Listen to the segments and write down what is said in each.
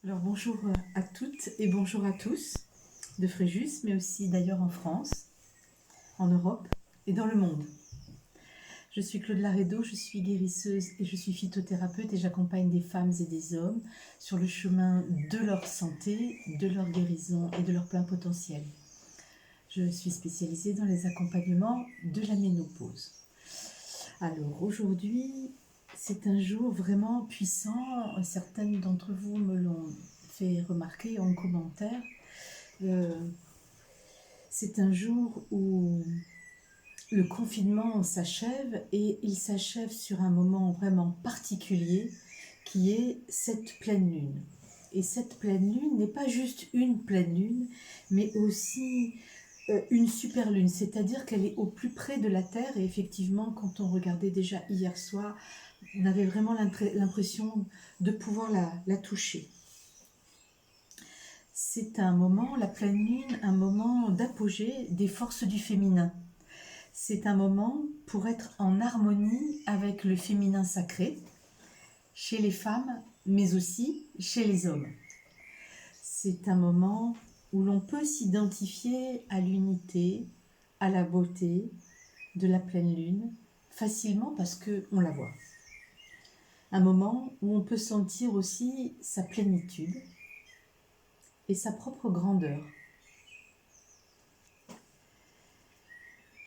Alors bonjour à toutes et bonjour à tous de Fréjus, mais aussi d'ailleurs en France, en Europe et dans le monde. Je suis Claude Laredo, je suis guérisseuse et je suis phytothérapeute et j'accompagne des femmes et des hommes sur le chemin de leur santé, de leur guérison et de leur plein potentiel. Je suis spécialisée dans les accompagnements de la ménopause. Alors aujourd'hui, c'est un jour vraiment puissant. Certaines d'entre vous me l'ont fait remarquer en commentaire. C'est un jour où le confinement s'achève et il s'achève sur un moment vraiment particulier qui est cette pleine lune. Et cette pleine lune n'est pas juste une pleine lune, mais aussi une super lune, c'est-à-dire qu'elle est au plus près de la Terre. Et effectivement, quand on regardait déjà hier soir, on avait vraiment l'impression de pouvoir la toucher. C'est un moment, la pleine lune, un moment d'apogée des forces du féminin. C'est un moment pour être en harmonie avec le féminin sacré, chez les femmes, mais aussi chez les hommes. C'est un moment où l'on peut s'identifier à l'unité, à la beauté de la pleine lune, facilement parce qu'on la voit. Un moment où on peut sentir aussi sa plénitude et sa propre grandeur.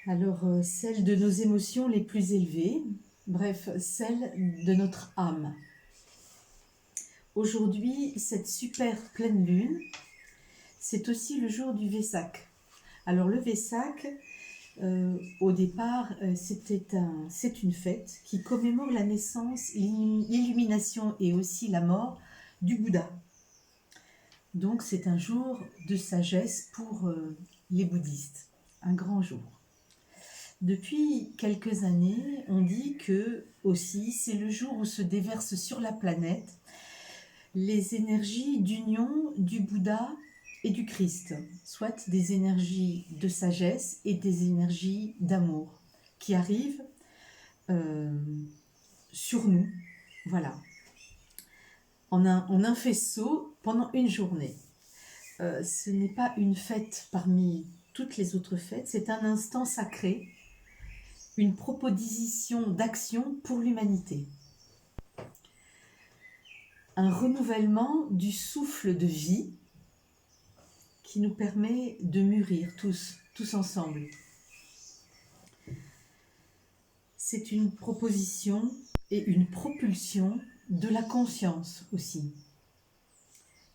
Alors, celle de nos émotions les plus élevées, bref, celle de notre âme. Aujourd'hui, cette super pleine lune, c'est aussi le jour du Vesak. Alors le Vesak, au départ, c'est une fête qui commémore la naissance, l'illumination et aussi la mort du Bouddha. Donc c'est un jour de sagesse pour les bouddhistes, un grand jour. Depuis quelques années, on dit que aussi c'est le jour où se déversent sur la planète les énergies d'union du Bouddha et du Christ, soit des énergies de sagesse et des énergies d'amour qui arrivent sur nous, voilà, en un faisceau pendant une journée. Ce n'est pas une fête parmi toutes les autres fêtes, c'est un instant sacré, une proposition d'action pour l'humanité. Un renouvellement du souffle de vie qui nous permet de mûrir tous ensemble. C'est une proposition et une propulsion de la conscience aussi.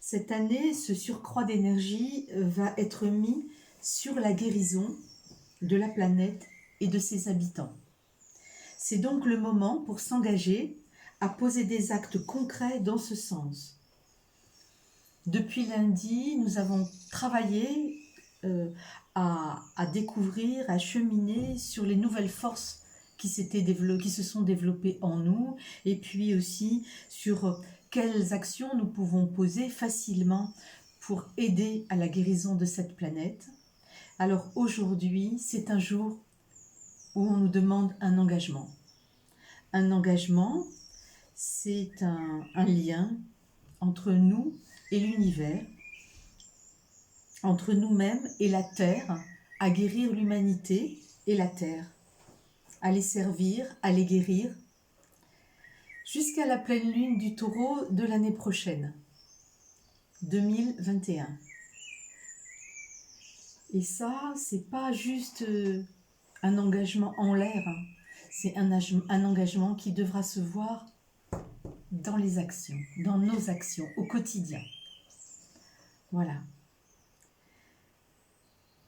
Cette année, ce surcroît d'énergie va être mis sur la guérison de la planète et de ses habitants. C'est donc le moment pour s'engager à poser des actes concrets dans ce sens. Depuis lundi, nous avons travaillé à découvrir, à cheminer sur les nouvelles forces qui se sont développées en nous, et puis aussi sur quelles actions nous pouvons poser facilement pour aider à la guérison de cette planète. Alors aujourd'hui, c'est un jour où on nous demande un engagement. Un engagement, c'est un lien entre nous et l'univers, entre nous-mêmes et la Terre, à guérir l'humanité et la Terre, à les servir, à les guérir, jusqu'à la pleine lune du Taureau de l'année prochaine, 2021. Et ça, c'est pas juste un engagement en l'air, hein. C'est un engagement qui devra se voir dans les actions, dans nos actions, au quotidien. Voilà.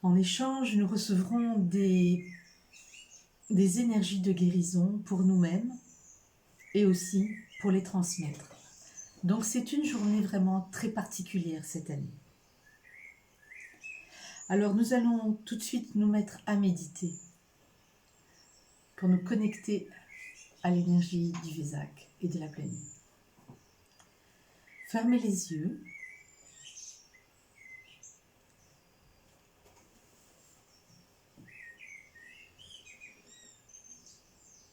En échange, nous recevrons des énergies de guérison pour nous-mêmes et aussi pour les transmettre. Donc c'est une journée vraiment très particulière cette année. Alors nous allons tout de suite nous mettre à méditer pour nous connecter à l'énergie du Vesak et de la pleine lune. Fermez les yeux.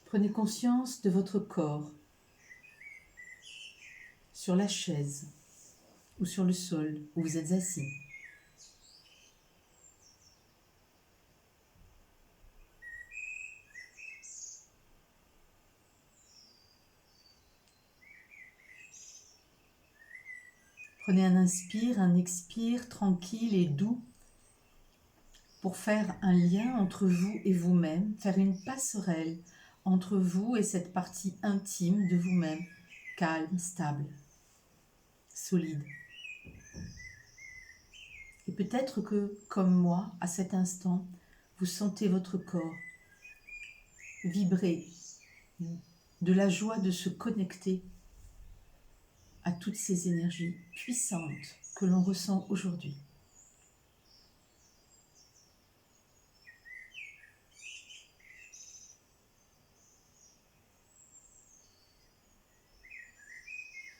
Prenez conscience de votre corps sur la chaise ou sur le sol où vous êtes assis. Prenez un inspire, un expire tranquille et doux pour faire un lien entre vous et vous-même, faire une passerelle entre vous et cette partie intime de vous-même, calme, stable, solide. Et peut-être que, comme moi, à cet instant, vous sentez votre corps vibrer de la joie de se connecter à toutes ces énergies puissantes que l'on ressent aujourd'hui.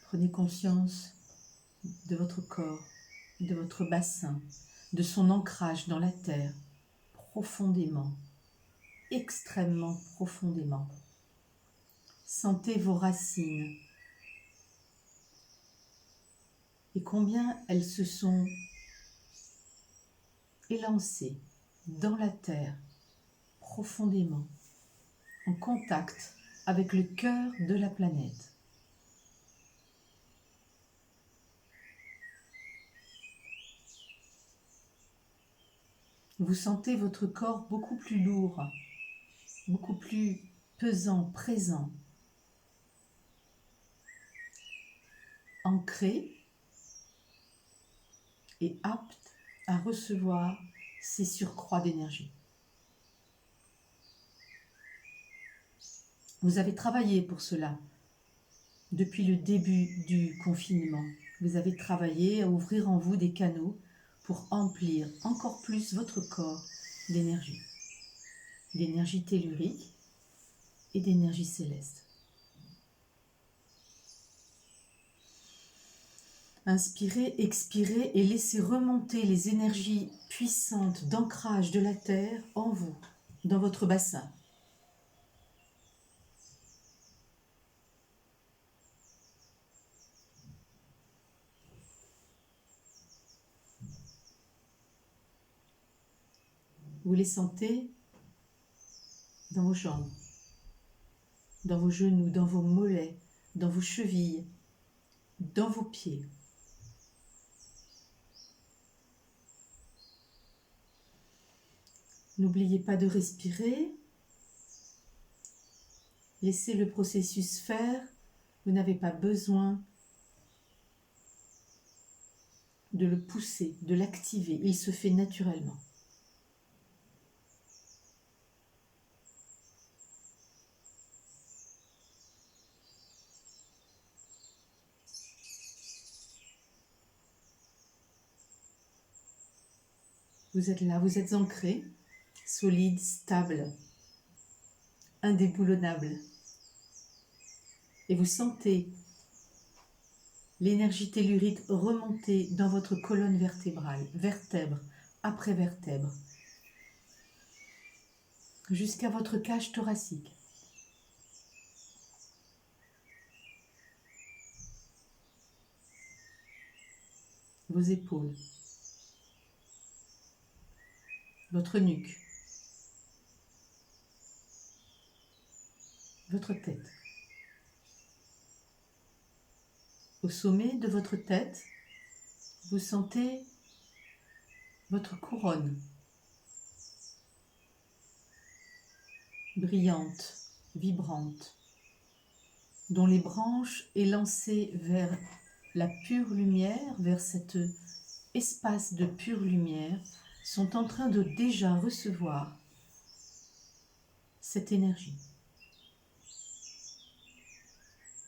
Prenez conscience de votre corps, de votre bassin, de son ancrage dans la terre, profondément, extrêmement profondément. Sentez vos racines et combien elles se sont élancées dans la terre, profondément, en contact avec le cœur de la planète. Vous sentez votre corps beaucoup plus lourd, beaucoup plus pesant, présent, ancré et apte à recevoir ces surcroîts d'énergie. Vous avez travaillé pour cela depuis le début du confinement. Vous avez travaillé à ouvrir en vous des canaux pour emplir encore plus votre corps d'énergie tellurique et d'énergie céleste. Inspirez, expirez et laissez remonter les énergies puissantes d'ancrage de la terre en vous, dans votre bassin. Vous les sentez dans vos jambes, dans vos genoux, dans vos mollets, dans vos chevilles, dans vos pieds. N'oubliez pas de respirer. Laissez le processus faire. Vous n'avez pas besoin de le pousser, de l'activer. Il se fait naturellement. Vous êtes là, vous êtes ancré, solide, stable, indéboulonnable. Et vous sentez l'énergie tellurique remonter dans votre colonne vertébrale, vertèbre après vertèbre, jusqu'à votre cage thoracique. Vos épaules, votre nuque, votre tête. Au sommet de votre tête, vous sentez votre couronne, brillante, vibrante, dont les branches élancées vers la pure lumière, vers cet espace de pure lumière, sont en train de déjà recevoir cette énergie.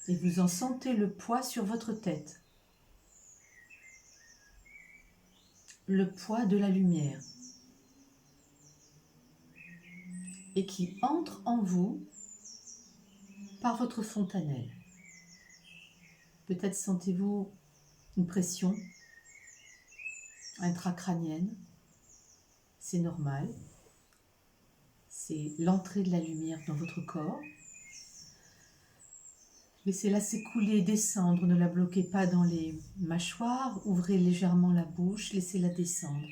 Et vous en sentez le poids sur votre tête, le poids de la lumière, et qui entre en vous par votre fontanelle. Peut-être sentez-vous une pression intracrânienne, c'est normal, c'est l'entrée de la lumière dans votre corps. Laissez-la s'écouler, descendre, ne la bloquez pas dans les mâchoires, ouvrez légèrement la bouche, laissez-la descendre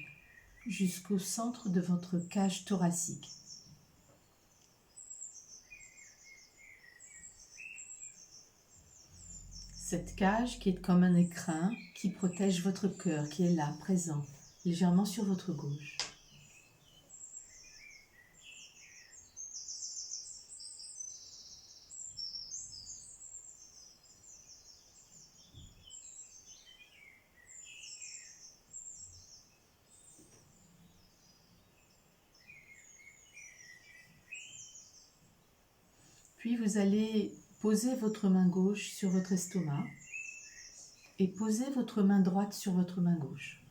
jusqu'au centre de votre cage thoracique. Cette cage qui est comme un écrin qui protège votre cœur, qui est là, présent, légèrement sur votre gauche. Puis vous allez poser votre main gauche sur votre estomac et poser votre main droite sur votre main gauche.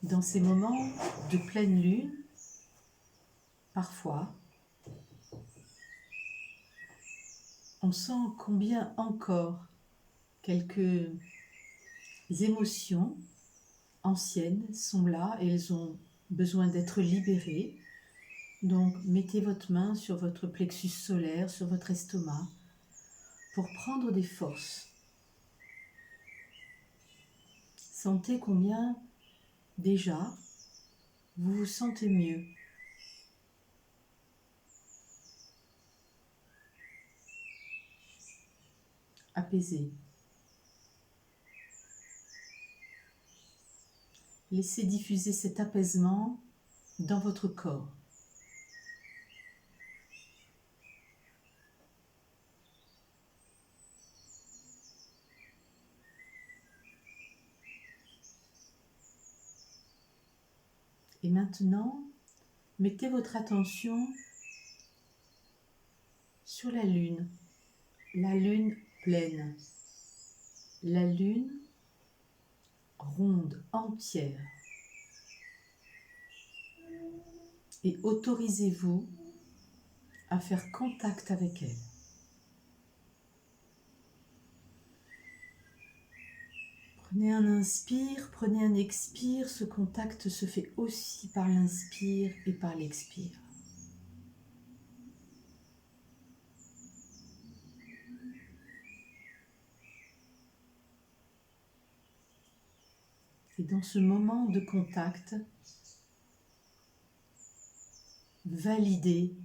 Dans ces moments de pleine lune, parfois, on sent combien encore quelques émotions anciennes sont là et elles ont besoin d'être libérées. Donc, mettez votre main sur votre plexus solaire, sur votre estomac, pour prendre des forces. Sentez combien, déjà, vous vous sentez mieux. Apaisé. Laissez diffuser cet apaisement dans votre corps. Et maintenant, mettez votre attention sur la lune pleine, la lune ronde, entière. Et autorisez-vous à faire contact avec elle. Prenez un inspire, prenez un expire. Ce contact se fait aussi par l'inspire et par l'expire. Et dans ce moment de contact, validez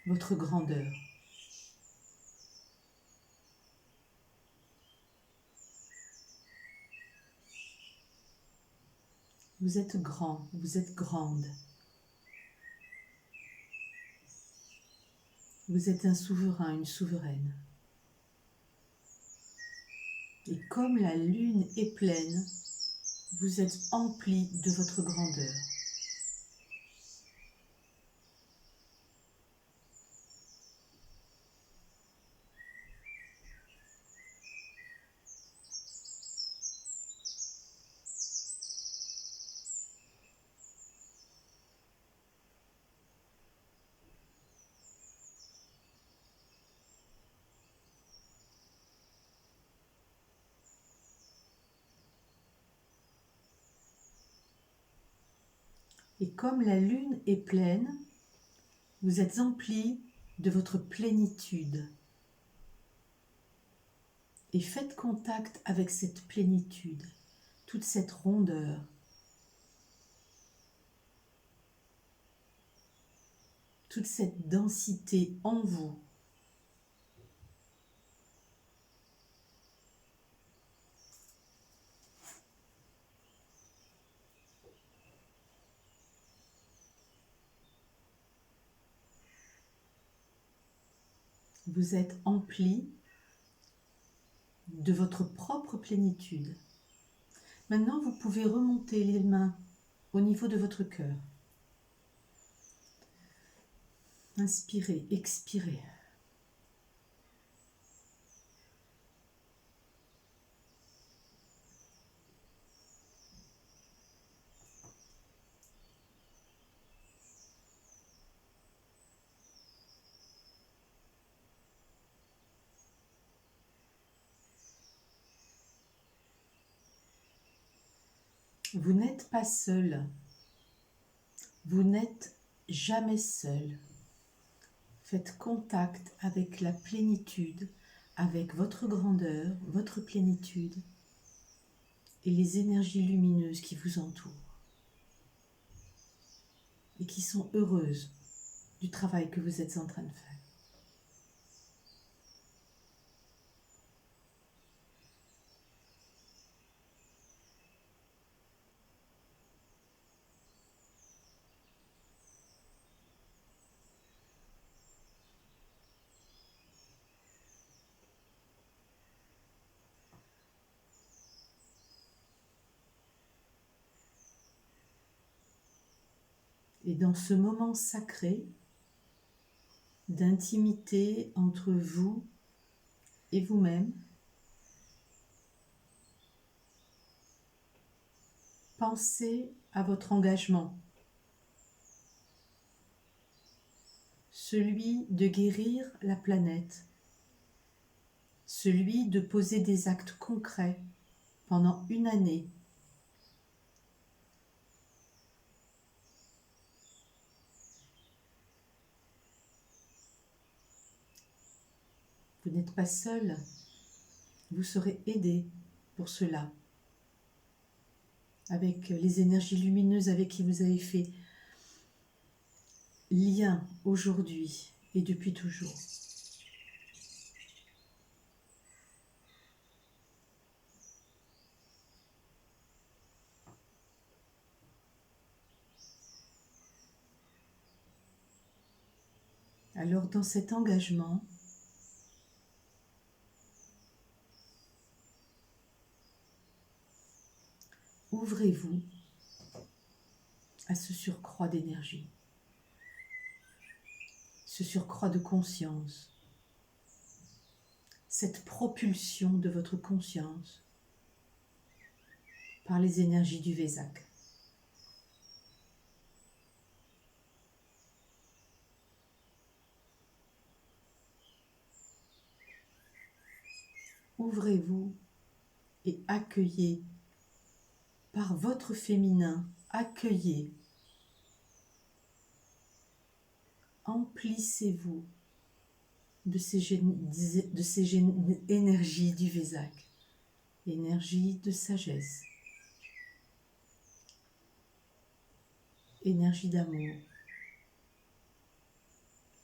votre grandeur. Vous êtes grand, vous êtes grande. Vous êtes un souverain, une souveraine. Et comme la lune est pleine, vous êtes empli de votre grandeur. Et comme la lune est pleine, vous êtes empli de votre plénitude. Et faites contact avec cette plénitude, toute cette rondeur. Toute cette densité en vous. Vous êtes empli de votre propre plénitude. Maintenant, vous pouvez remonter les mains au niveau de votre cœur. Inspirez, expirez. Vous n'êtes pas seul. Vous n'êtes jamais seul. Faites contact avec la plénitude, avec votre grandeur, votre plénitude et les énergies lumineuses qui vous entourent et qui sont heureuses du travail que vous êtes en train de faire. Et dans ce moment sacré d'intimité entre vous et vous-même, pensez à votre engagement, celui de guérir la planète, celui de poser des actes concrets pendant une année. Vous n'êtes pas seul, vous serez aidé pour cela, avec les énergies lumineuses avec qui vous avez fait lien aujourd'hui et depuis toujours. Alors dans cet engagement, ouvrez-vous à ce surcroît d'énergie, ce surcroît de conscience, cette propulsion de votre conscience par les énergies du Vésac. Ouvrez-vous et accueillez par votre féminin, accueillez, emplissez-vous de ces énergies du Vésac, énergie de sagesse, énergie d'amour,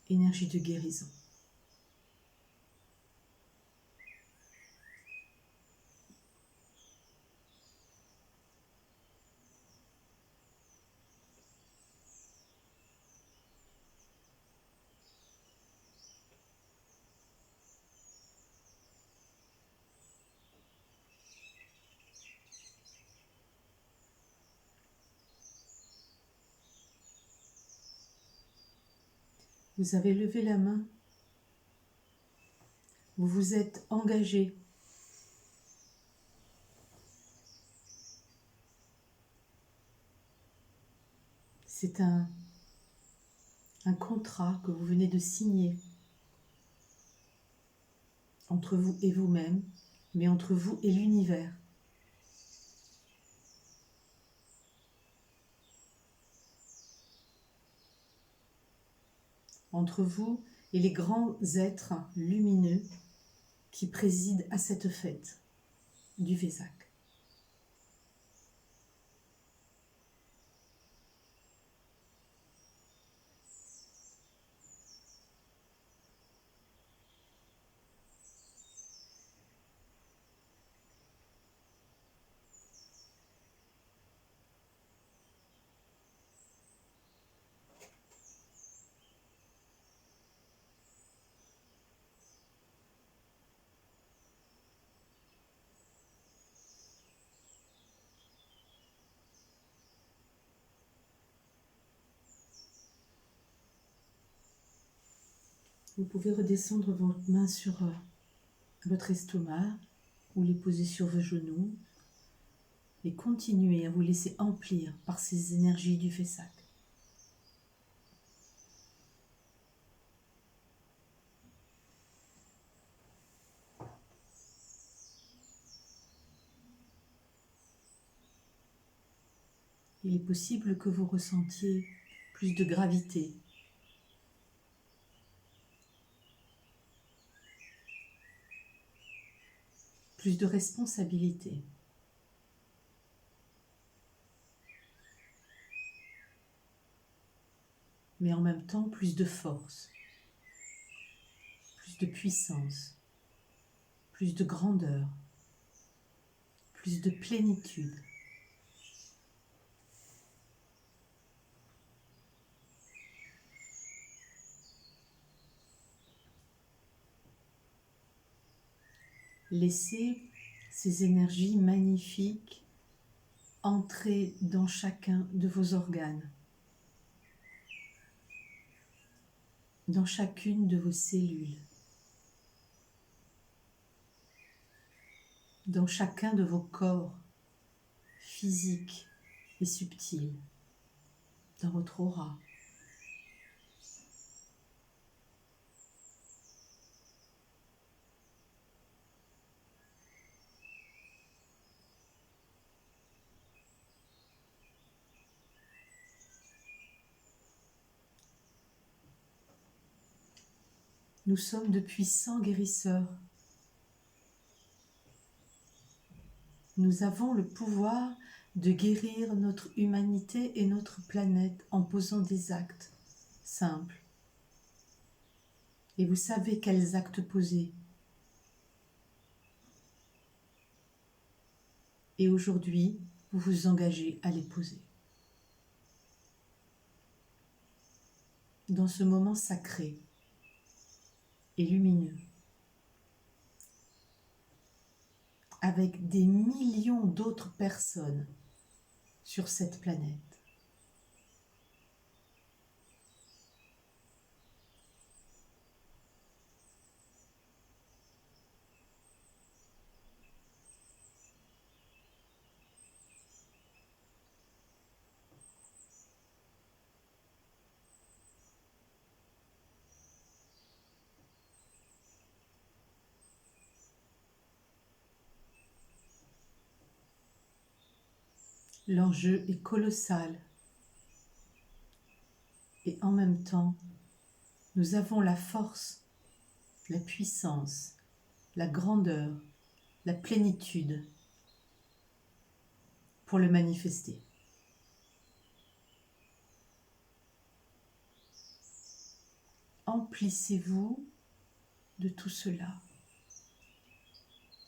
énergie de guérison. Vous avez levé la main, vous vous êtes engagé. C'est un contrat que vous venez de signer entre vous et vous-même, mais entre vous et l'univers. Entre vous et les grands êtres lumineux qui président à cette fête du Vésac. Vous pouvez redescendre votre main sur votre estomac ou les poser sur vos genoux et continuer à vous laisser emplir par ces énergies du Vésac. Il est possible que vous ressentiez plus de gravité. Plus de responsabilité. Mais en même temps, plus de force, plus de puissance, plus de grandeur, plus de plénitude. Laissez ces énergies magnifiques entrer dans chacun de vos organes, dans chacune de vos cellules, dans chacun de vos corps physiques et subtils, dans votre aura. Nous sommes de puissants guérisseurs. Nous avons le pouvoir de guérir notre humanité et notre planète en posant des actes simples. Et vous savez quels actes poser. Et aujourd'hui, vous vous engagez à les poser. Dans ce moment sacré et lumineux, avec des millions d'autres personnes sur cette planète. L'enjeu est colossal. Et en même temps, nous avons la force, la puissance, la grandeur, la plénitude pour le manifester. Emplissez-vous de tout cela.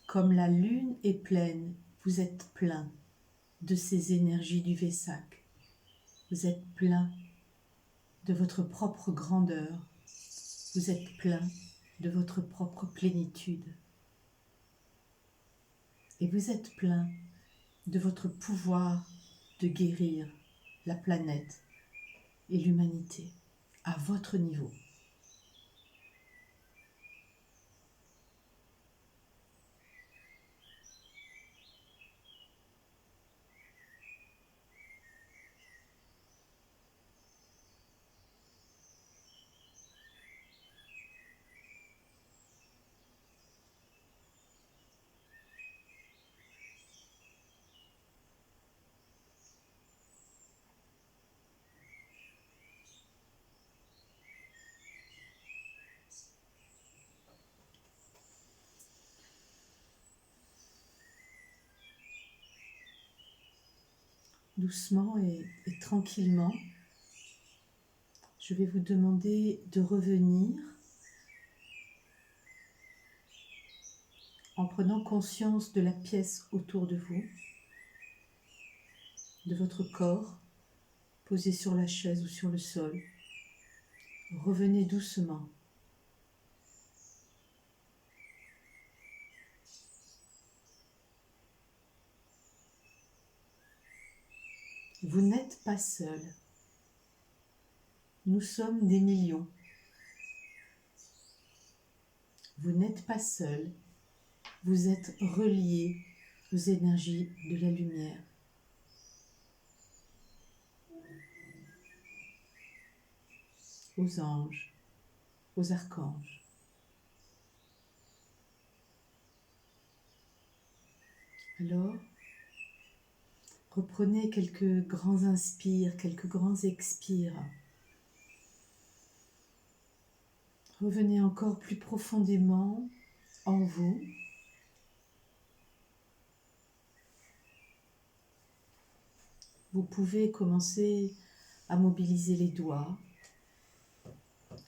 Comme la lune est pleine, vous êtes plein de ces énergies du Vesak. Vous êtes plein de votre propre grandeur. Vous êtes plein de votre propre plénitude. Et vous êtes plein de votre pouvoir de guérir la planète et l'humanité à votre niveau. Doucement et tranquillement, je vais vous demander de revenir en prenant conscience de la pièce autour de vous, de votre corps posé sur la chaise ou sur le sol. Revenez doucement. Vous n'êtes pas seul. Nous sommes des millions. Vous n'êtes pas seul. Vous êtes reliés aux énergies de la lumière. Aux anges, aux archanges. Alors, reprenez quelques grands inspires, quelques grands expires. Revenez encore plus profondément en vous. Vous pouvez commencer à mobiliser les doigts,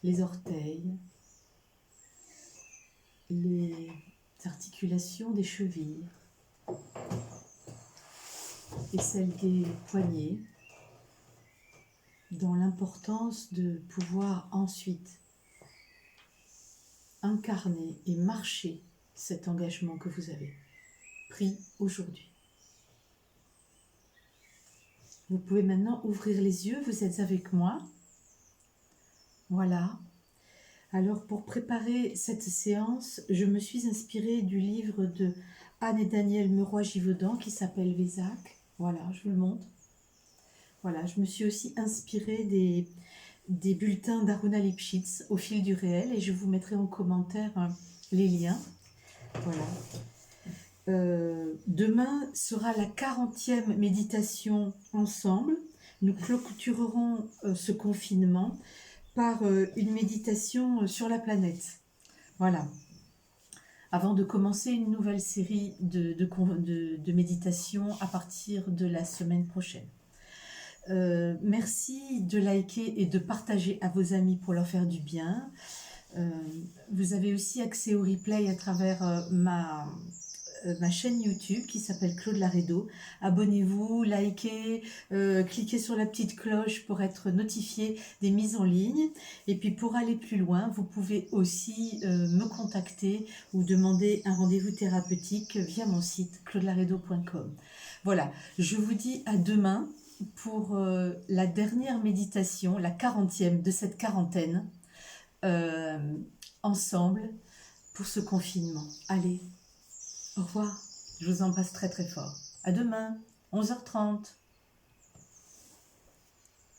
les orteils, les articulations des chevilles et celles des poignets, dans l'importance de pouvoir ensuite incarner et marcher cet engagement que vous avez pris aujourd'hui. Vous pouvez maintenant ouvrir les yeux, vous êtes avec moi. Voilà. Alors pour préparer cette séance, je me suis inspirée du livre de Anne et Daniel Meroy-Givaudan qui s'appelle Vézac. Voilà, je vous le montre. Voilà, je me suis aussi inspirée des bulletins d'Aruna Lipschitz au fil du réel et je vous mettrai en commentaire les liens. Voilà. Demain sera la 40e méditation ensemble. Nous clôturerons ce confinement par une méditation sur la planète. Voilà. Avant de commencer une nouvelle série de méditations à partir de la semaine prochaine. Merci de liker et de partager à vos amis pour leur faire du bien. Vous avez aussi accès au replay à travers ma chaîne YouTube qui s'appelle Claude Laredo. Abonnez-vous, likez, cliquez sur la petite cloche pour être notifié des mises en ligne. Et puis pour aller plus loin, vous pouvez aussi me contacter ou demander un rendez-vous thérapeutique via mon site claudelaredo.com. Voilà, je vous dis à demain pour la dernière méditation, la 40e de cette quarantaine, ensemble pour ce confinement. Allez, au revoir, je vous embrasse très très fort. À demain, 11h30.